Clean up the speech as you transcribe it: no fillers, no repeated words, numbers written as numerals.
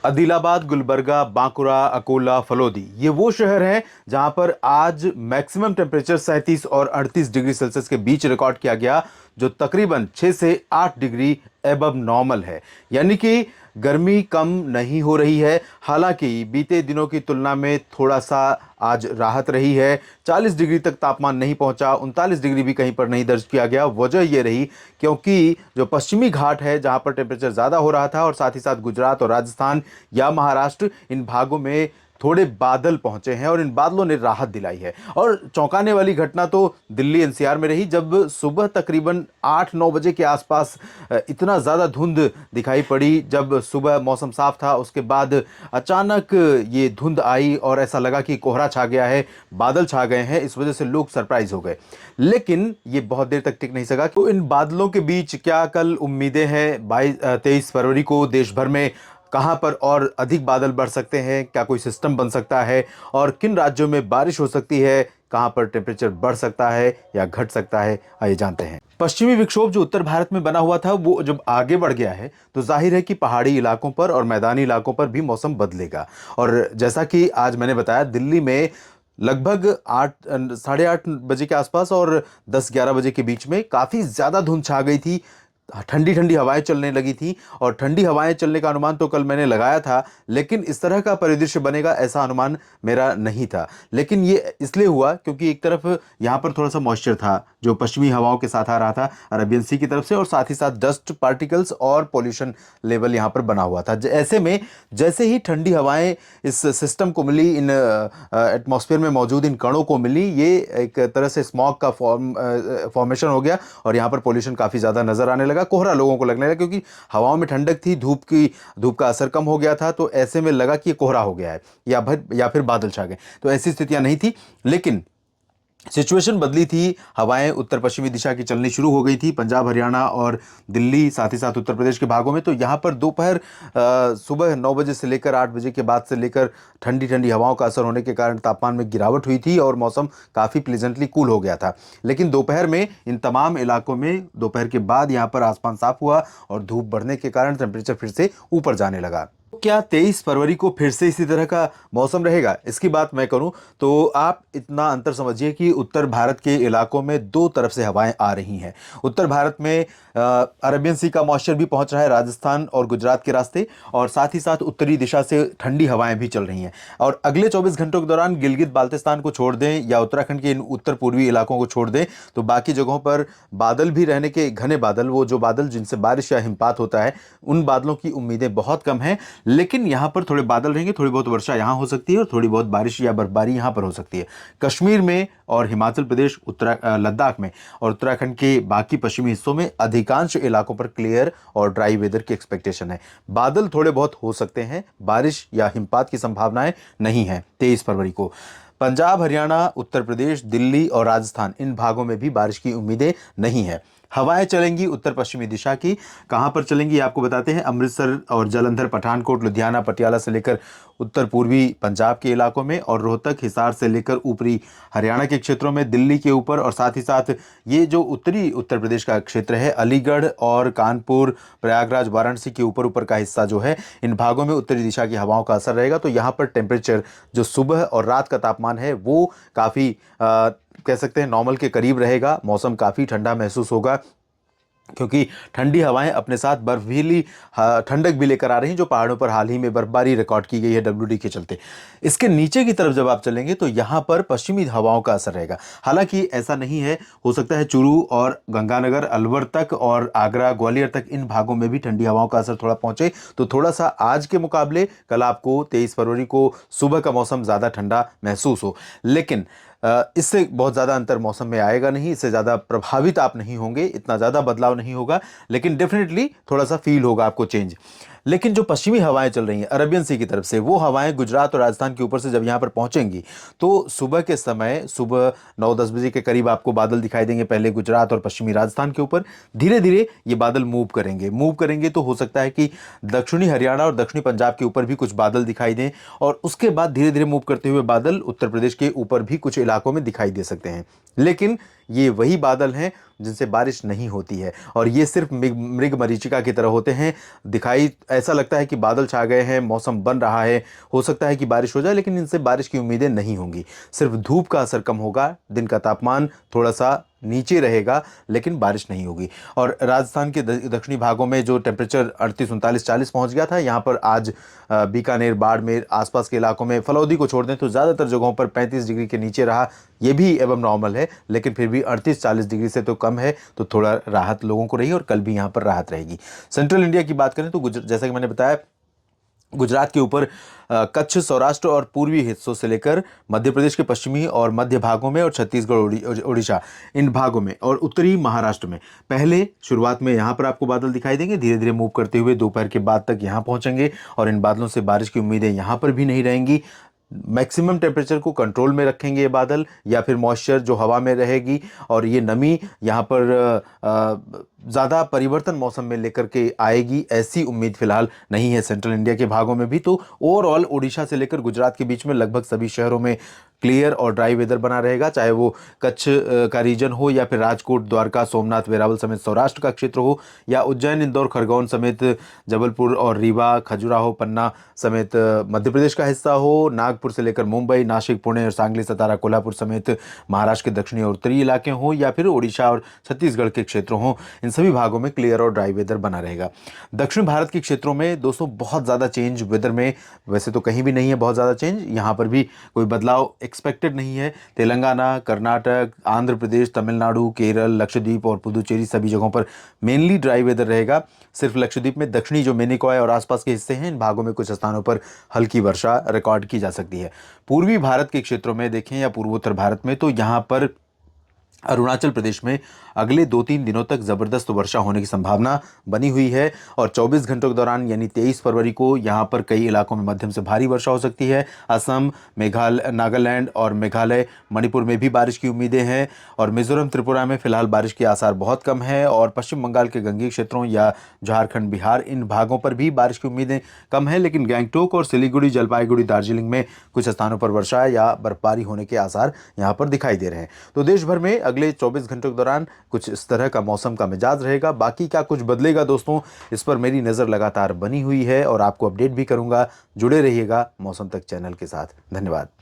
आदिलाबाद, गुलबर्गा, बांकुरा, अकोला, फलोदी ये वो शहर हैं जहां पर आज मैक्सिमम टेम्परेचर 37 और 38 डिग्री सेल्सियस के बीच रिकॉर्ड किया गया, जो तकरीबन 6 से 8 डिग्री एबव नॉर्मल है। यानी कि गर्मी कम नहीं हो रही है। हालांकि बीते दिनों की तुलना में थोड़ा सा आज राहत रही है। 40 डिग्री तक तापमान नहीं पहुंचा, 39 डिग्री भी कहीं पर नहीं दर्ज किया गया। वजह यह रही क्योंकि जो पश्चिमी घाट है जहां पर टेम्परेचर ज़्यादा हो रहा था, और साथ ही साथ गुजरात और राजस्थान या महाराष्ट्र, इन भागों में थोड़े बादल पहुंचे हैं और इन बादलों ने राहत दिलाई है। और चौंकाने वाली घटना तो दिल्ली एनसीआर में रही, जब सुबह तकरीबन 8-9 बजे के आसपास इतना ज़्यादा धुंध दिखाई पड़ी। जब सुबह मौसम साफ था, उसके बाद अचानक ये धुंध आई और ऐसा लगा कि कोहरा छा गया है, बादल छा गए हैं। इस वजह से लोग सरप्राइज हो गए, लेकिन ये बहुत देर तक टिक नहीं सका। तो इन बादलों के बीच क्या कल उम्मीदें हैं 23 फरवरी को देश भर में कहां पर और अधिक बादल बढ़ सकते हैं, क्या कोई सिस्टम बन सकता है, और किन राज्यों में बारिश हो सकती है, कहां पर टेम्परेचर बढ़ सकता है या घट सकता है, आइए जानते हैं। पश्चिमी विक्षोभ जो उत्तर भारत में बना हुआ था, वो जब आगे बढ़ गया है तो जाहिर है कि पहाड़ी इलाकों पर और मैदानी इलाकों पर भी मौसम बदलेगा। और जैसा कि आज मैंने बताया, दिल्ली में लगभग 8-8:30 बजे के आसपास और 10-11 बजे के बीच में काफ़ी ज़्यादा धुंध छा गई थी। ठंडी ठंडी हवाएं चलने लगी थी, और ठंडी हवाएं चलने का अनुमान तो कल मैंने लगाया था, लेकिन इस तरह का परिदृश्य बनेगा ऐसा अनुमान मेरा नहीं था। लेकिन ये इसलिए हुआ क्योंकि एक तरफ यहाँ पर थोड़ा सा मॉइस्चर था जो पश्चिमी हवाओं के साथ आ रहा था अरबियन सी की तरफ से, और साथ ही साथ डस्ट पार्टिकल्स और पॉल्यूशन लेवल यहाँ पर बना हुआ था। ऐसे में जैसे ही ठंडी हवाएं इस सिस्टम को मिली, इन एटमॉस्फेयर में मौजूद इन कणों को मिली, ये एक तरह से स्मॉग का फॉर्मेशन हो गया और यहाँ पर पॉल्यूशन काफ़ी ज़्यादा नजर आने लगा। कोहरा लोगों को लगने लगा क्योंकि हवाओं में ठंडक थी, धूप का असर कम हो गया था, तो ऐसे में लगा कि ये कोहरा हो गया है या फिर बादल छा गए। तो ऐसी स्थितियां नहीं थी, लेकिन सिचुएशन बदली थी। हवाएं उत्तर पश्चिमी दिशा की चलनी शुरू हो गई थी पंजाब, हरियाणा और दिल्ली, साथ ही साथ उत्तर प्रदेश के भागों में। तो यहाँ पर दोपहर सुबह 9 बजे से लेकर 8 बजे के बाद से लेकर ठंडी ठंडी हवाओं का असर होने के कारण तापमान में गिरावट हुई थी और मौसम काफ़ी प्लीजेंटली कूल हो गया था। लेकिन दोपहर में इन तमाम इलाकों में दोपहर के बाद यहाँ पर आसमान साफ हुआ और धूप बढ़ने के कारण टेम्परेचर फिर से ऊपर जाने लगा। क्या 23 फरवरी को फिर से इसी तरह का मौसम रहेगा? इसकी बात मैं करूं तो आप इतना अंतर समझिए कि उत्तर भारत के इलाकों में दो तरफ से हवाएं आ रही हैं। उत्तर भारत में अरबियन सी का मॉइस्चर भी पहुंच रहा है राजस्थान और गुजरात के रास्ते, और साथ ही साथ उत्तरी दिशा से ठंडी हवाएं भी चल रही हैं। और अगले 24 घंटों के दौरान गिलगित बाल्टिस्तान को छोड़ दें या उत्तराखंड के इन उत्तर पूर्वी इलाकों को छोड़ दें, तो बाकी जगहों पर बादल भी रहने के, घने बादल, वो जो बादल जिनसे बारिश या हिमपात होता है, उन बादलों की उम्मीदें बहुत कम हैं। लेकिन यहां पर थोड़े बादल रहेंगे, थोड़ी बहुत वर्षा यहां हो सकती है और थोड़ी बहुत बारिश या बर्फबारी यहां पर हो सकती है। कश्मीर में और हिमाचल प्रदेश, लद्दाख में और उत्तराखंड के बाकी पश्चिमी हिस्सों में अधिकांश इलाकों पर क्लियर और ड्राई वेदर की एक्सपेक्टेशन है। बादल थोड़े बहुत हो सकते हैं, बारिश या हिमपात की संभावनाएं नहीं है 23 फरवरी को। पंजाब, हरियाणा, उत्तर प्रदेश, दिल्ली और राजस्थान, इन भागों में भी बारिश की उम्मीदें नहीं है। हवाएं चलेंगी उत्तर पश्चिमी दिशा की। कहां पर चलेंगी आपको बताते हैं। अमृतसर और जालंधर, पठानकोट, लुधियाना, पटियाला से लेकर उत्तर पूर्वी पंजाब के इलाकों में, और रोहतक, हिसार से लेकर ऊपरी हरियाणा के क्षेत्रों में, दिल्ली के ऊपर, और साथ ही साथ ये जो उत्तरी उत्तर प्रदेश का क्षेत्र है, अलीगढ़ और कानपुर, प्रयागराज, वाराणसी के ऊपर ऊपर का हिस्सा जो है, इन भागों में उत्तरी दिशा की हवाओं का असर रहेगा। तो यहाँ पर टेम्परेचर, जो सुबह और रात का तापमान है, वो काफ़ी कह सकते हैं नॉर्मल के करीब रहेगा। मौसम काफ़ी ठंडा महसूस होगा क्योंकि ठंडी हवाएं अपने साथ बर्फीली ठंडक भी लेकर आ रही हैं, जो पहाड़ों पर हाल ही में बर्फबारी रिकॉर्ड की गई है WD के चलते। इसके नीचे की तरफ जब आप चलेंगे तो यहाँ पर पश्चिमी हवाओं का असर रहेगा। हालांकि ऐसा नहीं है, हो सकता है चूरू और गंगानगर, अलवर तक और आगरा, ग्वालियर तक, इन भागों में भी ठंडी हवाओं का असर थोड़ा पहुंचे। तो थोड़ा सा आज के मुकाबले कल आपको 23 फरवरी को सुबह का मौसम ज़्यादा ठंडा महसूस हो, लेकिन इससे बहुत ज़्यादा अंतर मौसम में आएगा नहीं, इससे ज़्यादा प्रभावित आप नहीं होंगे, इतना ज़्यादा बदलाव नहीं होगा, लेकिन डेफिनेटली थोड़ा सा फील होगा आपको चेंज। लेकिन जो पश्चिमी हवाएं चल रही हैं अरबियन सी की तरफ से, वो हवाएं गुजरात और राजस्थान के ऊपर से जब यहाँ पर पहुंचेंगी तो सुबह के समय, सुबह 9-10 बजे के करीब आपको बादल दिखाई देंगे, पहले गुजरात और पश्चिमी राजस्थान के ऊपर। धीरे धीरे ये बादल मूव करेंगे तो हो सकता है कि दक्षिणी हरियाणा और दक्षिणी पंजाब के ऊपर भी कुछ बादल दिखाई दें, और उसके बाद धीरे धीरे मूव करते हुए बादल उत्तर प्रदेश के ऊपर भी कुछ इलाकों में दिखाई दे सकते हैं। लेकिन ये वही बादल हैं जिनसे बारिश नहीं होती है, और ये सिर्फ मृग मरीचिका की तरह होते हैं। दिखाई ऐसा लगता है कि बादल छा गए हैं, मौसम बन रहा है, हो सकता है कि बारिश हो जाए, लेकिन इनसे बारिश की उम्मीदें नहीं होंगी। सिर्फ धूप का असर कम होगा, दिन का तापमान थोड़ा सा नीचे रहेगा, लेकिन बारिश नहीं होगी। और राजस्थान के दक्षिणी भागों में जो टेम्परेचर 38, 39, 40 पहुंच गया था, यहाँ पर आज बीकानेर, बाड़मेर, आसपास के इलाकों में, फलौदी को छोड़ दें तो ज़्यादातर जगहों पर 35 डिग्री के नीचे रहा। ये भी एवं नॉर्मल है, लेकिन फिर भी 38-40 डिग्री से तो कम है, तो थोड़ा राहत लोगों को रही, और कल भी यहाँ पर राहत रहेगी। सेंट्रल इंडिया की बात करें तो जैसा कि मैंने बताया, गुजरात के ऊपर कच्छ, सौराष्ट्र और पूर्वी हिस्सों से लेकर मध्य प्रदेश के पश्चिमी और मध्य भागों में, और छत्तीसगढ़, उड़ीसा, इन भागों में, और उत्तरी महाराष्ट्र में पहले शुरुआत में यहाँ पर आपको बादल दिखाई देंगे। धीरे धीरे मूव करते हुए दोपहर के बाद तक यहाँ पहुंचेंगे, और इन बादलों से बारिश की उम्मीदें यहाँ पर भी नहीं रहेंगी। मैक्सिमम टेम्परेचर को कंट्रोल में रखेंगे ये बादल, या फिर मॉइस्चर जो हवा में रहेगी, और ये नमी यहाँ पर ज़्यादा परिवर्तन मौसम में लेकर के आएगी, ऐसी उम्मीद फिलहाल नहीं है सेंट्रल इंडिया के भागों में भी। तो ओवरऑल उड़ीसा से लेकर गुजरात के बीच में लगभग सभी शहरों में क्लियर और ड्राई वेदर बना रहेगा, चाहे वो कच्छ का रीजन हो, या फिर राजकोट, द्वारका, सोमनाथ, वेरावल समेत सौराष्ट्र का क्षेत्र हो, या उज्जैन, इंदौर, खरगोन समेत जबलपुर और रीवा, खजुराहो, पन्ना समेत मध्य प्रदेश का हिस्सा हो, नागपुर से लेकर मुंबई, नासिक, पुणे और सांगली, सतारा, कोल्हापुर समेत महाराष्ट्र के दक्षिणी और उत्तरी इलाके हों, या फिर ओडिशा और छत्तीसगढ़ के क्षेत्रों हों, इन सभी भागों में क्लियर और ड्राई वेदर बना रहेगा। दक्षिण भारत के क्षेत्रों में दोस्तों बहुत ज़्यादा चेंज वेदर में वैसे तो कहीं भी नहीं है, बहुत ज़्यादा चेंज, यहाँ पर भी कोई बदलाव एक्सपेक्टेड नहीं है। तेलंगाना, कर्नाटक, आंध्र प्रदेश, तमिलनाडु, केरल, लक्षद्वीप और पुदुचेरी सभी जगहों पर मेनली ड्राई वेदर रहेगा। सिर्फ लक्षद्वीप में दक्षिणी जो मेनिकॉय और आसपास के हिस्से हैं, इन भागों में कुछ स्थानों पर हल्की वर्षा रिकॉर्ड की जा सकती है। पूर्वी भारत के क्षेत्रों में देखें, या पूर्वोत्तर भारत में, तो यहाँ पर अरुणाचल प्रदेश में अगले 2-3 दिनों तक ज़बरदस्त वर्षा होने की संभावना बनी हुई है, और 24 घंटों के दौरान यानी 23 फरवरी को यहाँ पर कई इलाकों में मध्यम से भारी वर्षा हो सकती है। असम, मेघालय, नागालैंड और मेघालय, मणिपुर में भी बारिश की उम्मीदें हैं, और मिजोरम, त्रिपुरा में फिलहाल बारिश के आसार बहुत कम है, और पश्चिम बंगाल के गंगीय क्षेत्रों या झारखंड, बिहार, इन भागों पर भी बारिश की उम्मीदें कम है, लेकिन गैंगटोक और सिलीगुड़ी, जलपाईगुड़ी, दार्जिलिंग में कुछ स्थानों पर वर्षा या बर्फबारी होने के आसार यहाँ पर दिखाई दे रहे हैं। तो देश भर में अगले 24 घंटों के दौरान कुछ इस तरह का मौसम का मिजाज रहेगा। बाकी क्या कुछ बदलेगा दोस्तों, इस पर मेरी नज़र लगातार बनी हुई है, और आपको अपडेट भी करूंगा। जुड़े रहिएगा मौसम तक चैनल के साथ। धन्यवाद।